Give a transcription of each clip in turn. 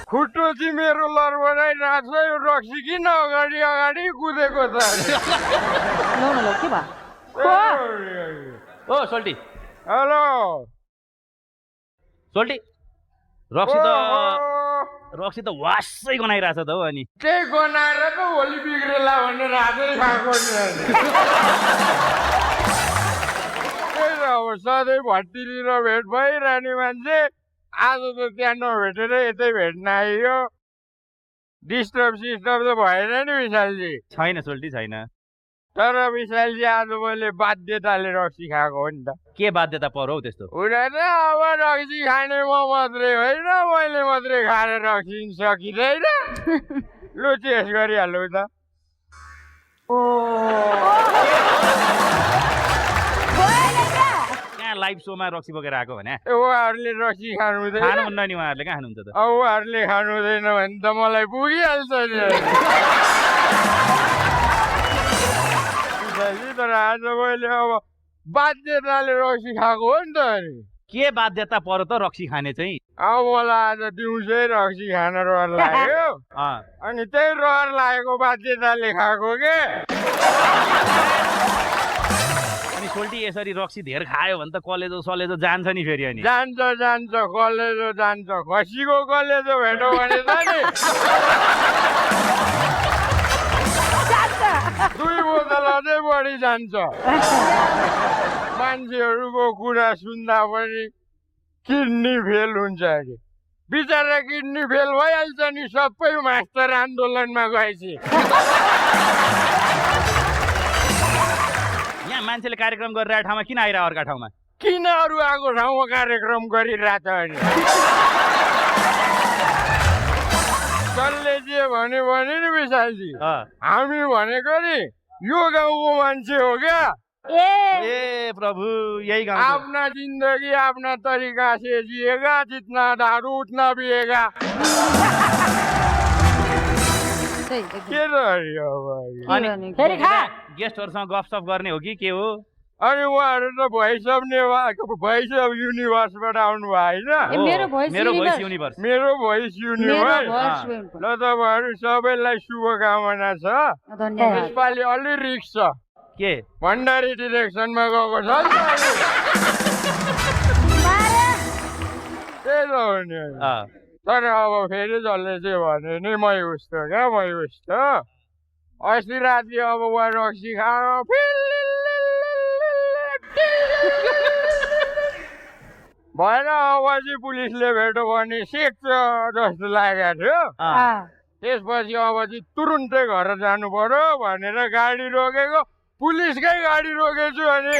खुट्टो चाहिँ मेरो लडबडाइरहेको छ यो रक्सी किन अगाडि अगाडि कुदेको त ओ सोल्टी हेलो सोल्टी रक्सी त वासै गनाइरहेछ त हो अनि त्यही गनाएर त होली बिग्रेला भनेर हातै खाएको त्यही त अब सधैँ भट्टिएर भेट भइरहने मान्छे आज त त्यहाँ नभेटेर यतै भेट्न आइयो डिस्टर्ब सिस्टर्ब त भएन नि विशालजी छैन सोल्टी छैन तर विशालजी आज मैले बाध्यताले रक्सी खाएको हो नि त के बाध्यता पर्यो हौ त्यस्तो हुँदैन अब रक्सी खाने म मात्रै होइन मैले मात्रै खाएर रक्सी सकिँदैन लु चेस गरिहालौँ त कहाँ लाइभ सोमा रक्सी बोकेर आएको भने उहाँहरूले रक्सी खानु हुँदैन खानुहुन्न नि उहाँहरूले कहाँ खानुहुन्छ त उहाँहरूले खानु हुँदैन भने त मलाई पुगिहाल्छ नि तर आज मैले अब बाध्यताले रक्सी खाएको हो नि त अनि के बाध्यता पर्यो त रक्सी खाने चाहिँ अब मलाई आज दिउँसै रक्सी खान रहर लाग्यो अनि त्यही रहर लागेको बाध्यताले खाएको के अनि सोल्टी यसरी रक्सी धेर खायो भने त कलेजो सलेजो जान्छ नि फेरि अनि जान्छ कलेजो जान्छ खसीको कलेजो भेट्यो भने त नि 2 बोतल अझै बढी जान्छ मान्छेहरूको कुरा सुन्दा पनि किडनी फेल हुन्छ अरे बिचरा किडनी फेल भइहाल्छ नि सबै मास्टर आन्दोलनमा गएपछि यहाँ मान्छेले कार्यक्रम गरिरहेको ठाउँमा किन आइरह अर्का ठाउँमा किन अरू आएको ठाउँमा कार्यक्रम गरिरहेछ अनि कसले जे भन्यो भने नि विशालजी हामी भनेको नि यो गाउँको मान्छे हो क्या ए प्रभु यही गाउँ अपना जिंदगी अपना तरीका से जिएगा जितना दारू उतना पिएगा गेस्टहरुसँग गफसफ गर्ने हो कि के हो अनि उहाँहरू त भोइस अफ युनिभर्सबाट आउनु भयो होइन मेरो भोइस युनिभर्स ल तपाईँहरू सबैलाई शुभकामना छ यसपालि अलि रिक्स छ के भण्डारी डिरेक्सनमा गएको छ त्यही त हो नि तर अब फेरि जसले चाहिँ भने नि मै उस्तो क्या मै उस्तो अस्ति राति अब उहाँ रक्सी खाएर भएन अब चाहिँ पुलिसले भेट्यो भने सेक्छ जस्तो लागेको थियो त्यसपछि अब चाहिँ तुरुन्तै घर जानु पर्यो भनेर गाडी रोकेको पुलिसकै गाडी रोकेछु अनि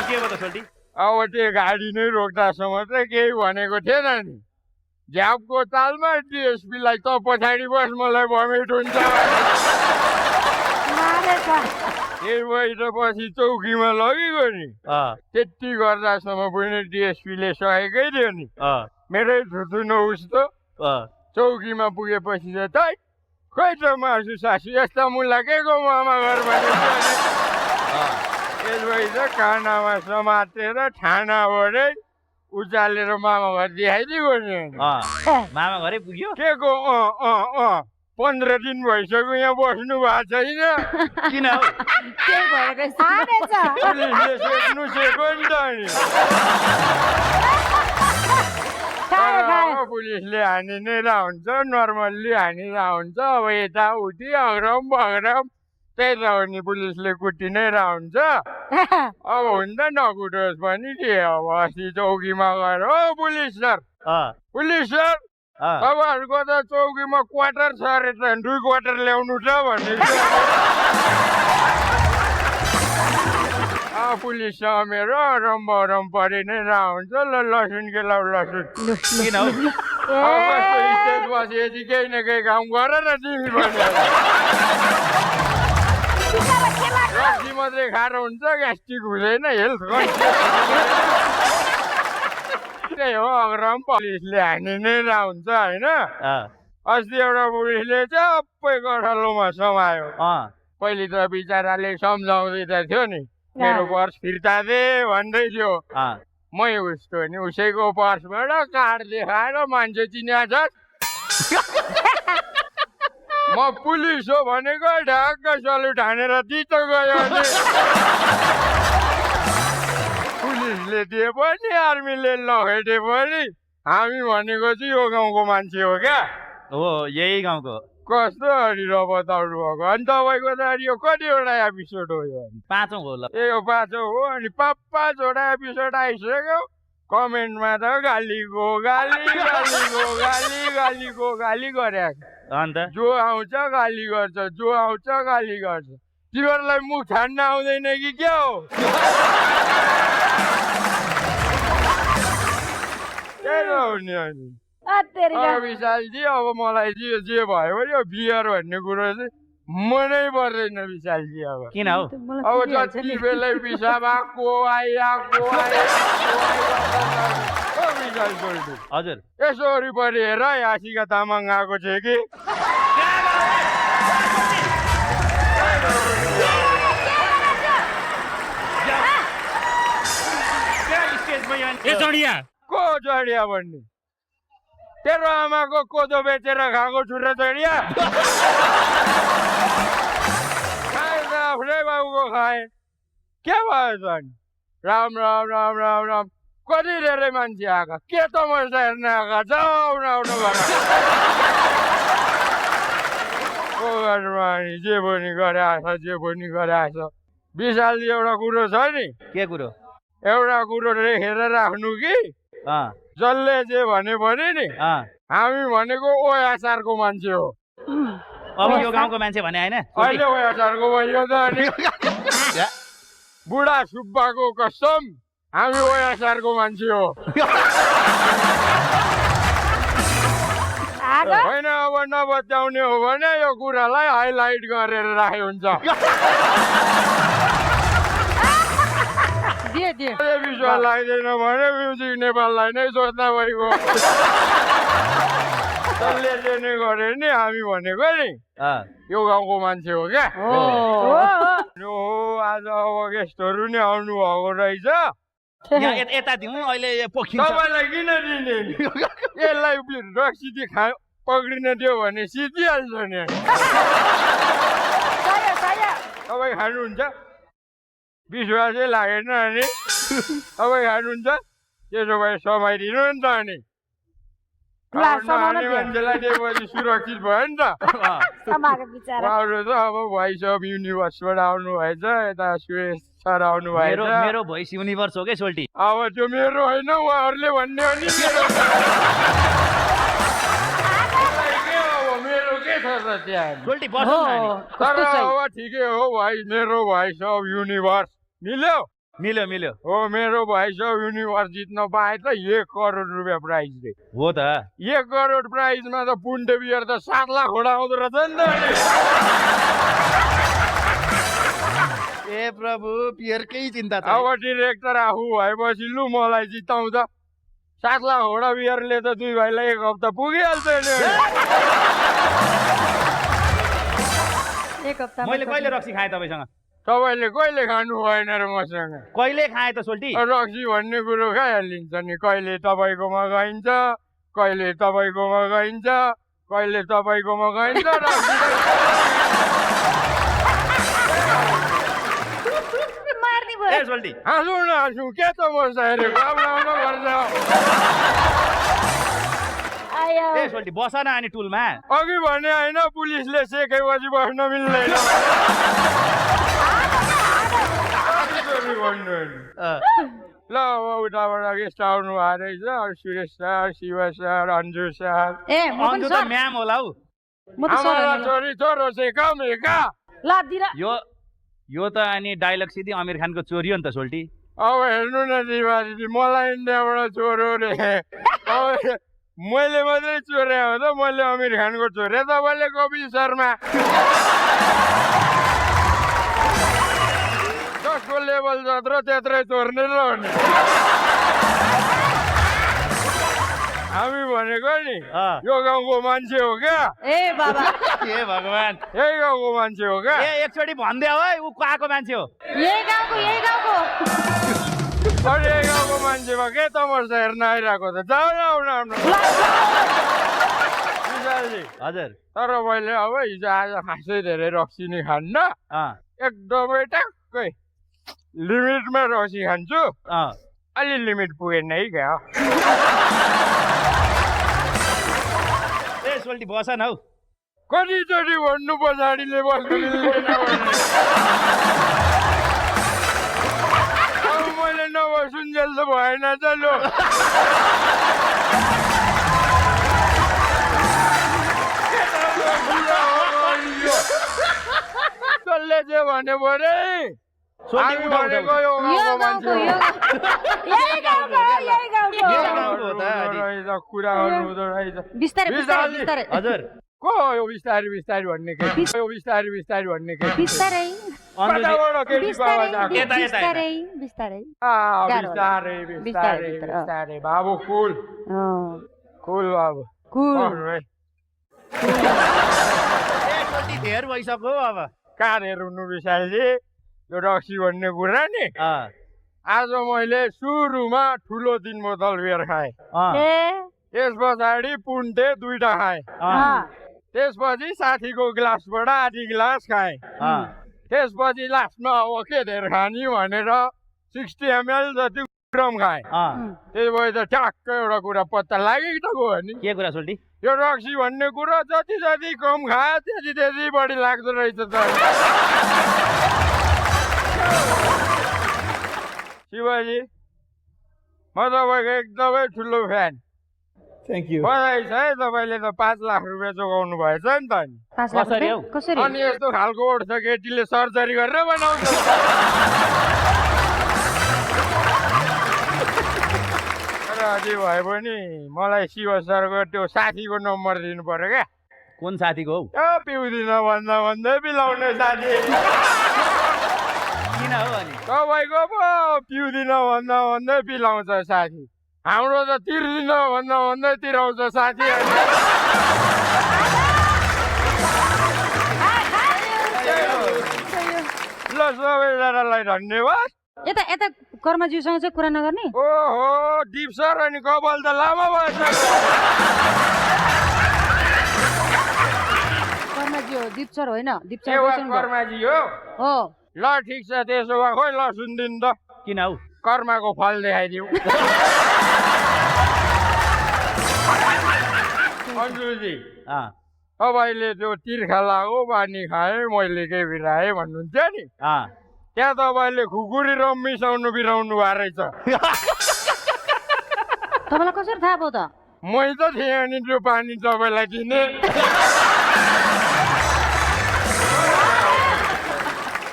के भयो त सोल्टी अब त्यो गाडी नै रोक्दासम्म चाहिँ केही भनेको थिएन नि झ्यापको तालमा डिएसपीलाई त पछाडि बस मलाई भमिट हुन्छ त्यही भएर पछि चौकीमा लगेको नि त्यति गर्दासम्म पनि डिएसपीले सकेकै थियो नि मेरै थुथु नहोस् त चौकीमा पुगेपछि चाहिँ खोइ त मासु सासु यस्ता मुला के को मामा घरमा त्यसपछि त कानामा समातेर ठानाबाटै उचालेर मामा घर देखाइदिएको नि मामा घरै पुग्यो के को 15 दिन भइसक्यो यहाँ बस्नु भएको छैन किन हौ पुलिसले सेक्नु सेको नि त अनि पुलिसले हानि नै हुन्छ नर्मल्ली हानिरहेको हुन्छ अब यताउति अग्रम बग्रम त्यही त हो नि पुलिसले कुटी नै हुन्छ अब हुन्छ नकुटोस् पनि के अब अस्ति चौकीमा गएर ओ पुलिस सर तपाईँहरूको त चौकीमा क्वार्टर छ अरे त 2 क्वार्टर ल्याउनु छ भन्ने पुलिससँग मेरो रम परि नै हुन्छ ल लसुन के लाउ लसुन किन हौ स्टेज बसेपछि केही न केही काम गर न तिमी पनि रक्सी मात्रै खाएर हुन्छ ग्यास्ट्रिक हुँदैन हेल्थ त्यही हो अग्रम पुलिसले हानि नै हुन्छ होइन अस्ति एउटा पुलिसले सबै गठलोमा समायो पहिले त बिचराले सम्झाउँदै त थियो नि मेरो पर्स फिर्ता दे भन्दै थियो अँ, मै उस्तो नि उसैको पर्सबाट कार्ड देखाएर मान्छे चिन्या छ म पुलिस हो भनेको ढाक्क सल्युट हानेर दितो गयो अनि पुलिसले दिए पनि आर्मीले लखेटे पनि हामी भनेको चाहिँ यो गाउँको मान्छे हो क्या हो यही गाउँको कस्तो अनि र बताउनु भएको अनि तपाईँको त यो कतिवटा एपिसोड हो यो 5औं हो ल ए यो 5औं हो अनि 5वटा एपिसोड आइसक्यो कमेन्टमा त गालीको गाली गरे अन्त जो आउँछ गाली गर्छ जो आउँछ गाली गर्छ तिमीहरूलाई मुख छाड्न आउँदैन कि क्या हो विशालजी अब मलाई चाहिँ जे भयो भने यो बियर भन्ने कुरो चाहिँ मनै पर्दैन विशालजी अब किन हौ अब जति बेलै पिसाब आएको आइआएको विशाल गोल्डु हजुर यसो वरिपरि हेर यासिका तामाङ आएको छ कि को चढिया भन्ने तेरो आमाको कोदो बेचेर खाएको छु र चढिया आफ्नै बाबुको खाए के भयो त अनि राम राम राम राम राम कति धेरै मान्छे आएका के तमासा हेर्न आएका जाउन आउनु अनि जे पनि गराएछ विशालजी एउटा कुरो छ नि के कुरो एउटा कुरो लेखेर राख्नु कि जसले जे भने पनि नि हामी भनेको ओयाचारको मान्छे हो अब यो गाउँको मान्छे भने हैन अहिले ओयाचारको भयो त अनि बुढा सुब्बाको कसम हामी ओयाचारको मान्छे हो होइन अब नबचाउने हो भने यो कुरालाई हाइलाइट गरेर राखे हुन्छ विश्वास लाग्दैन भने म्युजिक नेपाललाई नै सोच्दा भइगयो जसले जे नै गरे नि हामी भनेको नि यो गाउँको मान्छे हो क्या आज अब गेस्टहरू नि आउनु भएको रहेछ यता दिउँ अहिले पोखिन्छ तपाईँलाई किन दिने यसलाई रक्सी पक्रिन दियो भने सिधिहाल्छ नि तपाईँ खानुहुन्छ विश्वासै लागेन अनि तपाईँ खानुहुन्छ त्यसो भए समाइदिनु नि त अनि मान्छेलाई दिएपछि सुरक्षित भयो नि त आउनु त अब भोइस अफ युनिभर्सबाट आउनु भएछ यता सुरेश सर आउनु भएछ मेरो भोइस युनिभर्स हो के सोल्टी अब त्यो मेरो होइन उहाँहरूले भन्ने हो नि मेरो के छ त त्यहाँ तर अब ठिकै हो मेरो भोइस अफ युनिभर्स मिल्यो हो मेरो भोइस अफ युनिभर्स जित्न पाए त 1 करोड रुपियाँ प्राइज रे हो त 1 करोड प्राइजमा त पुण्डे बियर त 7 लाख होडा आउँदो रहेछ नि त ए प्रभु बियरकै चिन्ता छ अब डिरेक्टर आफू भएपछि लु मलाई जिताउँदा 7 लाख होडा बियरले त दुई भाइलाई 1 हप्ता पुगिहाल्छ नि मैले कहिले रक्सी खाएँ तपाईँसँग तपाईँले कहिले खानु भएन र मसँग कहिले खाएँ त सोल्टी रक्सी भन्ने कुरो खाइहालिन्छ नि कहिले तपाईँकोमा गइन्छ कहिले तपाईँकोमा गइन्छ कहिले तपाईँकोमा गइन्छ हाँसु न हाँसु के त बस्छ हेरेको ए सोल्टी बस न अनि टुलमा अघि भने होइन पुलिसले सेकेपछि बस्न मिल्दैन ल अब उताबाट गेस्ट आउनु भएको रहेछ Suresh sir Shiv sir Anju sir Anju त म्याम होला हौ हमारा छोरी छोरो से कम है का यो त अनि डायलग सिधै आमिर खानको चोरी हो नि त सोल्टी अब हेर्नु न दिदी मलाई इन्डियाबाट चोरो रे अब मैले मात्रै चोरे हो त मैले आमिर खानको चोरे तपाईँले कपिल शर्मा जसको लेभल जत्रो त्यत्रै चोर्ने र हामी भनेको नि अँ। यो गाउँको मान्छे हो क्या ए बाबा ए भगवान यही गाउँको मान्छे हो क्या ए एकचोटि भनिदियो है ऊ कहाँको मान्छे हो यही गाउँको अरे यही गाउँको मान्छेमा के तमर्सा हेर्न आइरहेको त जाऊ न आउनु विशालजी हजुर तर मैले अब हिजो आज खासै धेरै रक्सी नि खान्न एकदमै ट्याक्कै लिमिटमा रक्सी खान्छु अलि लिमिट पुगेन है क्या ए सोल्टी बस न हौ कतिचोटि भन्नु पछाडिले बस्नु मिल्दैन अब मैले नबसुन्जेल त भएन त लो कसले चाहिँ भन्यो भने सोल्टी उठा भनेको यो गाउँको मान्छे कुरा गर्नु हुँदो रहेछ बिस्तारै हजुर को हो यो बिस्तारै बिस्तारै भन्ने केटी यो बिस्तारै बिस्तारै भन्ने केटी बिस्तारै कताबाट केटीको आवाज आएको बिस्तारै बिस्तारै बिस्तारै बिस्तारै बिस्तारै बाबु कुल कुल बाबु कुल है सोल्टी धेर भइसक्यो अब कहाँ हेर्नु विशालजी यो रक्सी भन्ने कुरा नि आज मैले सुरुमा ठुलो 3 बोतल बियर खाएँ त्यस पछाडि पुन्टे 2टा खाएँ त्यसपछि साथीको ग्लासबाट आधी ग्लास खाएँ त्यसपछि लास्टमा अब के धेर खाने भनेर 60 ml जति क्रम खाएँ त्यही भए त ट्याक्क एउटा कुरा पत्ता लाग्यो त गयो नि के कुरा सोल्टी यो रक्सी भन्ने कुरा जति जति कम खायो त्यति त्यति बढी लाग्दो रहेछ त शिवजी म तपाईँको एकदमै ठुलो फ्यान थ्याङ्क यू बधाई छ है तपाईँले त 5 लाख रुपियाँ चुकाउनु भएछ नि त नि कसरी हौ अनि यस्तो खालको ओठ छ केटीले सर्जरी गरेर बनाउँछ अझै भए पनि मलाई शिव सरको त्यो साथीको नम्बर दिनु पर्यो क्या कुन साथीको हौ पिउँदिन भन्दा भन्दै पिलाउने साथी किन हो अनि तपाईँको पो पिउँदिन भन्दा भन्दै पिलाउँछ साथी हाम्रो त तिर्दिन भन्दा भन्दै तिराउँछ साथी ल सबैजनालाई धन्यवाद यता यता कर्मजीवसँग चाहिँ कुरा नगर्ने ओहो दिप सर अनि कपाल त लामो भएछ कर्मजी हो दिप सर होइन दिप सर कर्माजी हो ल ठिक छ त्यसो भए खोइ ल सुनिदिनु त किन हौ कर्माको फल देखाइदिउँ अन्जुजी तपाईँले त्यो तिर्खा लागो पानी खाएँ मैले के बिराएँ भन्नुहुन्थ्यो नि त्यहाँ तपाईँले खुकुरी रम मिसाउनु बिराउनु भएको रहेछ तपाईँलाई कसरी थाहा भयो त मै त थिएँ अनि त्यो पानी तपाईँलाई दिने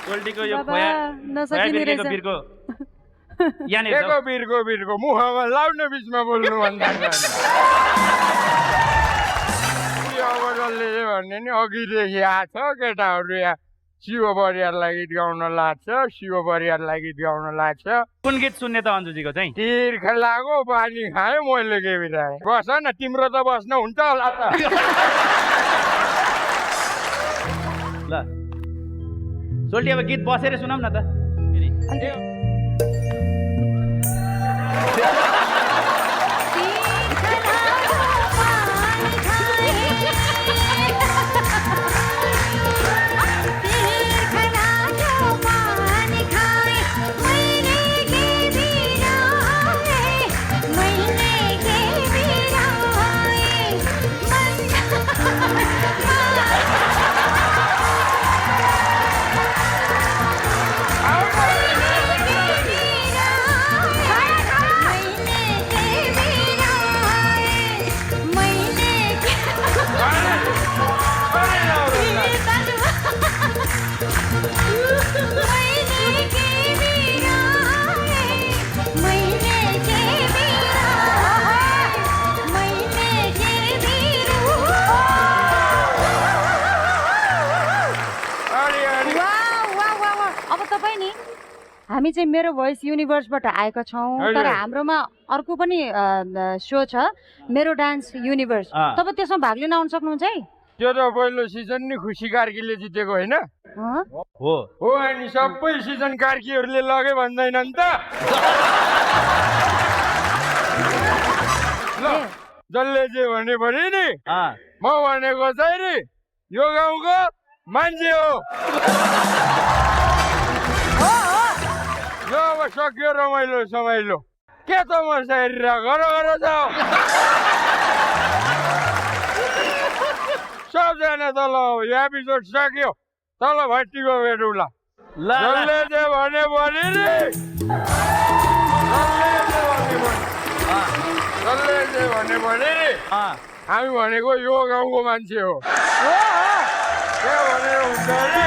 सोल्टीको यो बिर्को बिर्को मुखमा लाउने बिचमा बोल्नु भन्दा अब जसले भन्ने नि अघिदेखि आएको छ केटाहरू यहाँ शिव परिवारलाई गीत गाउन लाग्छ शिव परिवारलाई गीत गाउन लाग्छ कुन गीत सुन्ने त अन्जुजीको चाहिँ तिर्खा लागो पानी खायो मैले के बिराएँ बस न तिम्रो त बस्न हुन्छ होला त ल सोल्टी अब गीत बसेर सुनाऊ न त चाहिँ मेरो भोइस युनिभर्सबाट आएका छौँ हजुर। तर हाम्रोमा अर्को पनि सो छ मेरो डान्स युनिभर्स तपाईँ त्यसमा भाग लिन आउन सक्नुहुन्छ है त्यो त पहिलो सिजन नि खुसी कार्कीले जितेको होइन हो हो अनि सबै सिजन कार्कीहरूले लगे भन्दैनन् त ल जसले जे भने पनि नि म भनेको चाहिँ नि यो गाउँको मान्छे हो यो अब सक्यो रमाइलो समाइलो के त म साइरी गर जाऊ सबजना तल यो एपिसोड सक्यो तल भट्टीको भेटौँला जसले जे भने नि जसले जे भने नि हामी भनेको यो गाउँको मान्छे हो के भनेर हुन्छ अरे